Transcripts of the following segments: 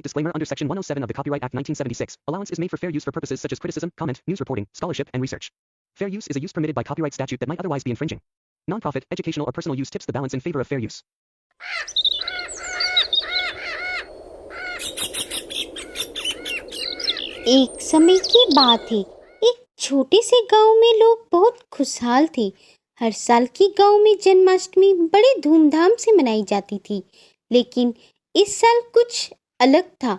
Disclaimer under Section 107 of the Copyright Act 1976. Allowance is made for fair use for purposes such as criticism, comment, news reporting, scholarship, and research. Fair use is a use permitted by copyright statute that might otherwise be infringing. Nonprofit, educational, or personal use tips the balance in favor of fair use. एक समय की बात है। एक छोटे से गांव में लोग बहुत खुशहाल थे। हर साल की गांव में जन्माष्टमी बड़े धूमधाम से मनाई जाती थी, लेकिन इस साल कुछ अलग था।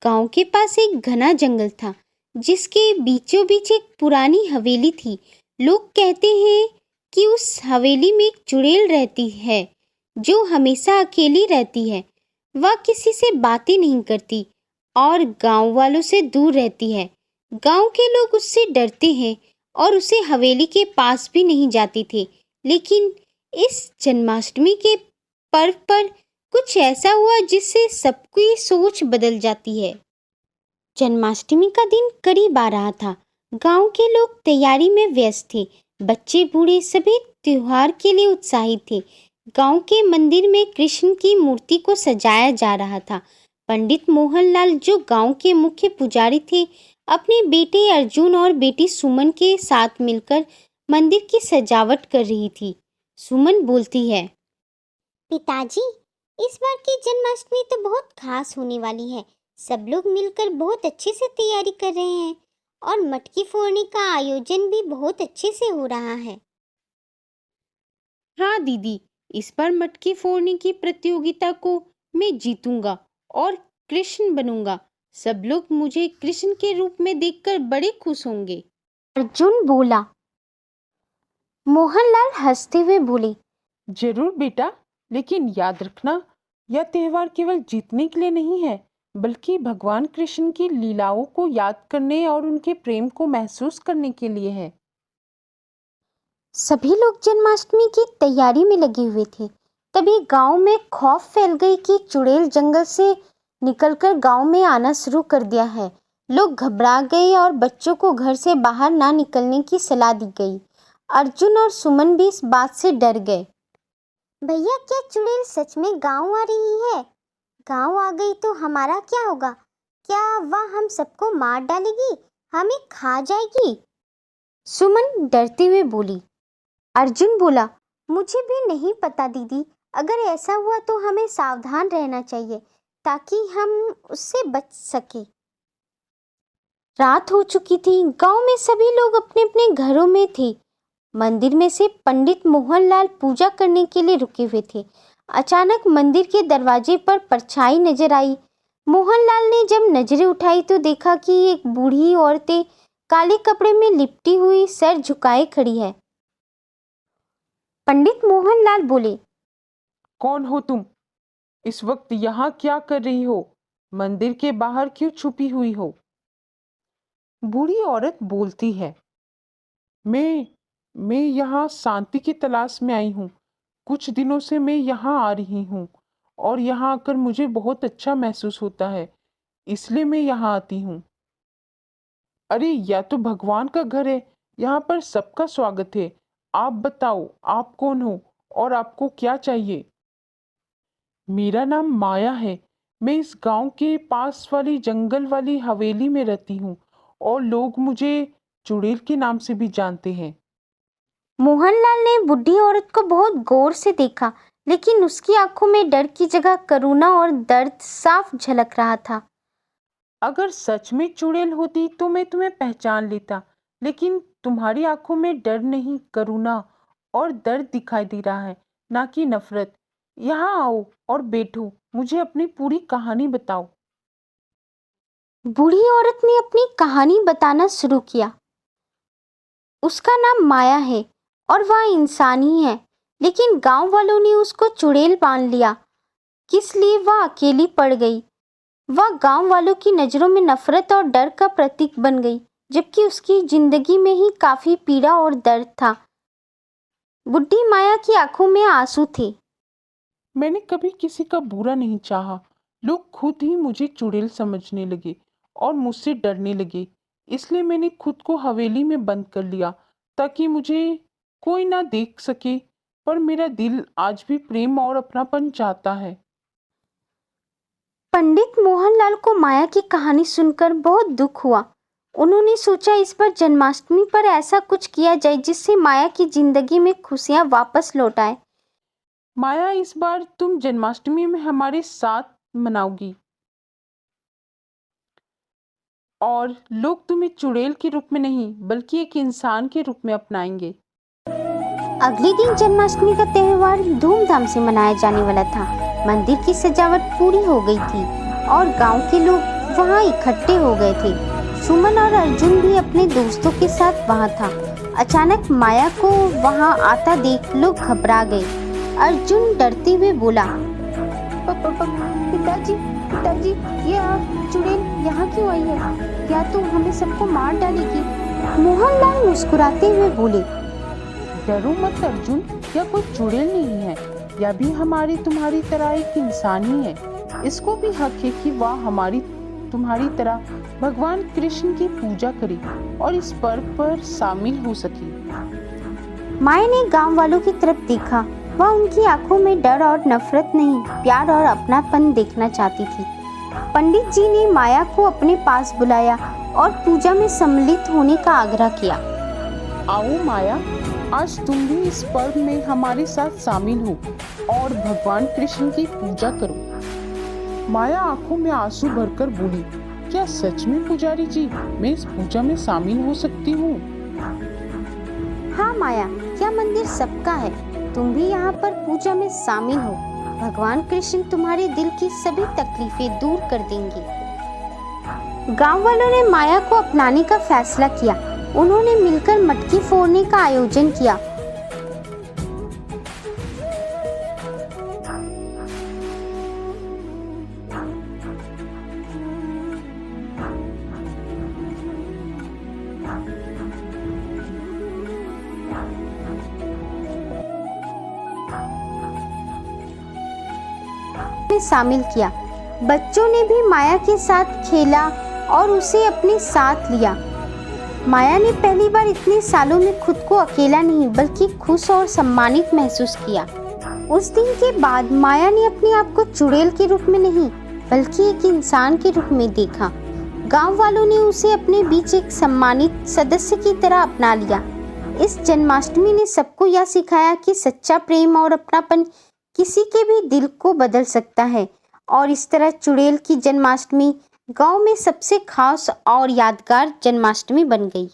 गांव के पास एक घना जंगल था, जिसके बीचों बीच एक पुरानी हवेली थी। लोग कहते हैं कि उस हवेली में एक चुड़ैल रहती है, जो हमेशा अकेली रहती है। वह किसी से बातें नहीं करती और गांव वालों से दूर रहती है। गांव के लोग उससे डरते हैं और उसे हवेली के पास भी नहीं जाते थे। लेकिन इस जन्माष्टमी के पर्व पर कुछ ऐसा हुआ जिससे सबकी सोच बदल जाती है। जन्माष्टमी का दिन करीब आ रहा था। गांव के लोग तैयारी में व्यस्त थे। बच्चे बूढ़े सभी त्योहार के लिए उत्साहित थे। गांव के मंदिर में कृष्ण की मूर्ति को सजाया जा रहा था। पंडित मोहनलाल, जो गांव के मुख्य पुजारी थे, अपने बेटे अर्जुन और बेटी सुमन के साथ मिलकर मंदिर की सजावट कर रही थी। सुमन बोलती है, पिताजी, इस बार की जन्माष्टमी तो बहुत खास होने वाली है। सब लोग मिलकर बहुत अच्छे से तैयारी कर रहे हैं और मटकी फोड़ने का आयोजन भी बहुत अच्छे से हो रहा है। हाँ दीदी, इस बार मटकी फोड़ने की प्रतियोगिता को मैं जीतूंगा और कृष्ण बनूंगा। सब लोग मुझे कृष्ण के रूप में देखकर बड़े खुश होंगे। अर्जुन बोला। मोहनलाल हंसते हुए बोले, जरूर बेटा, लेकिन याद रखना, यह त्योहार केवल जीतने के लिए नहीं है, बल्कि भगवान कृष्ण की लीलाओं को याद करने और उनके प्रेम को महसूस करने के लिए है। सभी लोग जन्माष्टमी की तैयारी में लगे हुए थे। तभी गांव में खौफ फैल गई कि चुड़ैल जंगल से निकलकर गांव में आना शुरू कर दिया है। लोग घबरा गए और बच्चों को घर से बाहर ना निकलने की सलाह दी गई। अर्जुन और सुमन भी इस बात से डर गए। भैया, क्या चुड़ैल सच में गांव आ रही है? गांव आ गई तो हमारा क्या होगा? क्या वह हम सबको मार डालेगी, हमें खा जाएगी? सुमन डरते हुए बोली। अर्जुन बोला, मुझे भी नहीं पता दीदी। अगर ऐसा हुआ तो हमें सावधान रहना चाहिए ताकि हम उससे बच सके। रात हो चुकी थी। गांव में सभी लोग अपने अपने घरों में थे। मंदिर में से पंडित मोहनलाल पूजा करने के लिए रुके हुए थे। अचानक मंदिर के दरवाजे पर परछाई नजर आई। मोहनलाल ने जब नजरें उठाई तो देखा कि एक बूढ़ी औरत काले कपड़े में लिपटी हुई सर झुकाए खड़ी है। पंडित मोहनलाल बोले, कौन हो तुम? इस वक्त यहाँ क्या कर रही हो? मंदिर के बाहर क्यों छुपी हुई हो? बूढ़ी औरत बोलती है, मैं यहाँ शांति की तलाश में आई हूँ। कुछ दिनों से मैं यहाँ आ रही हूँ और यहाँ आकर मुझे बहुत अच्छा महसूस होता है, इसलिए मैं यहाँ आती हूँ। अरे, यह तो भगवान का घर है, यहाँ पर सबका स्वागत है। आप बताओ, आप कौन हो और आपको क्या चाहिए? मेरा नाम माया है। मैं इस गांव के पास वाली जंगल वाली हवेली में रहती हूँ और लोग मुझे चुड़ैल के नाम से भी जानते हैं। मोहनलाल ने बूढ़ी औरत को बहुत गौर से देखा, लेकिन उसकी आंखों में डर की जगह करुणा और दर्द साफ झलक रहा था। अगर सच में चुड़ैल होती तो मैं तुम्हें पहचान लेता, लेकिन तुम्हारी आंखों में डर नहीं, करुणा और दर्द दिखाई दे रहा है, ना कि नफरत। यहाँ आओ और बैठो, मुझे अपनी पूरी कहानी बताओ। बूढ़ी औरत ने अपनी कहानी बताना शुरू किया। उसका नाम माया है और वह इंसान ही है, लेकिन गांव वालों ने उसको चुड़ैल मान लिया, इसलिए वह अकेली पड़ गई। वह गांव वालों की नजरों में नफरत और डर का प्रतीक बन गई, जबकि उसकी जिंदगी में ही काफी पीड़ा और दर्द था। बुढ़ी माया की आंखों में आंसू थे। मैंने कभी किसी का बुरा नहीं चाहा। लोग खुद ही मुझे चुड़ैल समझने लगे और मुझसे डरने लगे। इसलिए मैंने खुद को हवेली में बंद कर लिया ताकि मुझे कोई ना देख सके। पर मेरा दिल आज भी प्रेम और अपनापन चाहता है। पंडित मोहनलाल को माया की कहानी सुनकर बहुत दुख हुआ। उन्होंने सोचा इस बार जन्माष्टमी पर ऐसा कुछ किया जाए जिससे माया की जिंदगी में खुशियां वापस लौट आए। माया, इस बार तुम जन्माष्टमी में हमारे साथ मनाओगी और लोग तुम्हें चुड़ैल के रूप में नहीं बल्कि एक इंसान के रूप में अपनाएंगे। अगले दिन जन्माष्टमी का त्योहार धूमधाम से मनाया जाने वाला था। मंदिर की सजावट पूरी हो गई थी और गांव के लोग वहां इकट्ठे हो गए थे। सुमन और अर्जुन भी अपने दोस्तों के साथ वहां था। अचानक माया को वहां आता देख लोग घबरा गए। अर्जुन डरते हुए बोला, पिताजी पिताजी, ये चुड़ैल यहाँ क्यों आई है? या तो हमें सबको मार डालेगी। मोहनलाल मुस्कुराते हुए बोले, डरो मत अर्जुन, यह कोई चुड़ैल नहीं है, यह भी हमारी तुम्हारी तरह एक इंसान ही है। इसको भी हक है कि वह हमारी तुम्हारी तरह भगवान कृष्ण की पूजा करे और इस पर्व पर शामिल हो सके। माया ने गांव वालों की तरफ देखा। वह उनकी आंखों में डर और नफरत नहीं, प्यार और अपनापन देखना चाहती थी। पंडित जी ने माया को अपने पास बुलाया और पूजा में सम्मिलित होने का आग्रह किया। आओ माया, आज तुम भी इस पर्व में हमारे साथ शामिल हो और भगवान कृष्ण की पूजा करो। माया आंखों में आंसू भरकर बोली, क्या सच में पुजारी जी, मैं इस पूजा में शामिल हो सकती हूँ? हाँ माया, क्या मंदिर सबका है, तुम भी यहाँ पर पूजा में शामिल हो। भगवान कृष्ण तुम्हारे दिल की सभी तकलीफें दूर कर देंगे। गांव वालों ने माया को अपनाने का फैसला किया। उन्होंने मिलकर मटकी फोड़ने का आयोजन किया। में शामिल किया। बच्चों ने भी माया के साथ खेला और उसे अपने साथ लिया। माया ने पहली बार इतने सालों में खुद को अकेला नहीं बल्कि खुश और सम्मानित महसूस किया। उस दिन के बाद माया ने अपने आप को चुड़ैल के रूप में नहीं बल्कि एक इंसान के रूप में देखा। गांव वालों ने उसे अपने बीच एक सम्मानित सदस्य की तरह अपना लिया। इस जन्माष्टमी ने सबको यह सिखाया कि सच्चा प्रेम और अपनापन किसी के भी दिल को बदल सकता है। और इस तरह चुड़ैल की जन्माष्टमी गांव में सबसे खास और यादगार जन्माष्टमी बन गई।